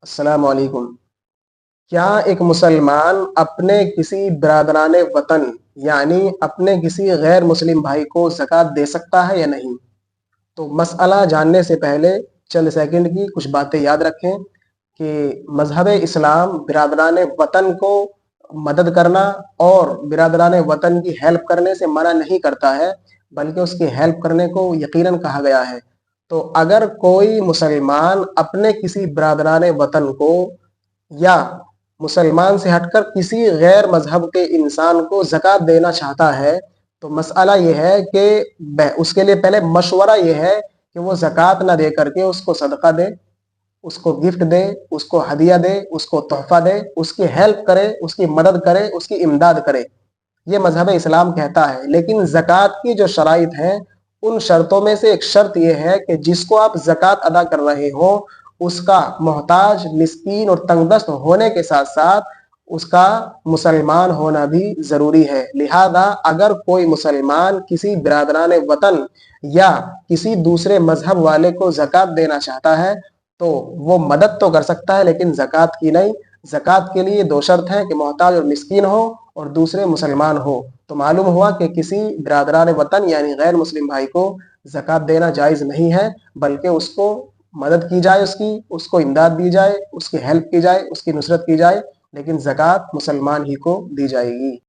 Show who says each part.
Speaker 1: السلام علیکم۔ کیا ایک مسلمان اپنے کسی برادران وطن یعنی اپنے کسی غیر مسلم بھائی کو زکوٰۃ دے سکتا ہے یا نہیں؟ تو مسئلہ جاننے سے پہلے چند سیکنڈ کی کچھ باتیں یاد رکھیں کہ مذہب اسلام برادران وطن کو مدد کرنا اور برادران وطن کی ہیلپ کرنے سے منع نہیں کرتا ہے، بلکہ اس کی ہیلپ کرنے کو یقیناً کہا گیا ہے۔ تو اگر کوئی مسلمان اپنے کسی برادران وطن کو یا مسلمان سے ہٹ کر کسی غیر مذہب کے انسان کو زکوٰۃ دینا چاہتا ہے تو مسئلہ یہ ہے کہ اس کے لیے پہلے مشورہ یہ ہے کہ وہ زکوٰۃ نہ دے کر کے اس کو صدقہ دے، اس کو گفٹ دے، اس کو ہدیہ دے، اس کو تحفہ دے، اس کی ہیلپ کرے، اس کی مدد کرے، اس کی امداد کرے۔ یہ مذہب اسلام کہتا ہے، لیکن زکوٰۃ کی جو شرائط ہیں ان شرطوں میں سے ایک شرط یہ ہے کہ جس کو آپ زکوٰۃ ادا کر رہے ہو اس کا محتاج، مسکین اور تنگ دست ہونے کے ساتھ ساتھ اس کا مسلمان ہونا بھی ضروری ہے۔ لہذا اگر کوئی مسلمان کسی برادران وطن یا کسی دوسرے مذہب والے کو زکوٰۃ دینا چاہتا ہے تو وہ مدد تو کر سکتا ہے لیکن زکوٰۃ کی نہیں۔ زکوٰۃ کے لیے دو شرط ہیں کہ محتاج اور مسکین ہو اور دوسرے مسلمان ہو۔ تو معلوم ہوا کہ کسی برادران وطن یعنی غیر مسلم بھائی کو زکوٰۃ دینا جائز نہیں ہے، بلکہ اس کو مدد کی جائے، اس کو امداد دی جائے، اس کی ہیلپ کی جائے، اس کی نصرت کی جائے، لیکن زکوٰۃ مسلمان ہی کو دی جائے گی۔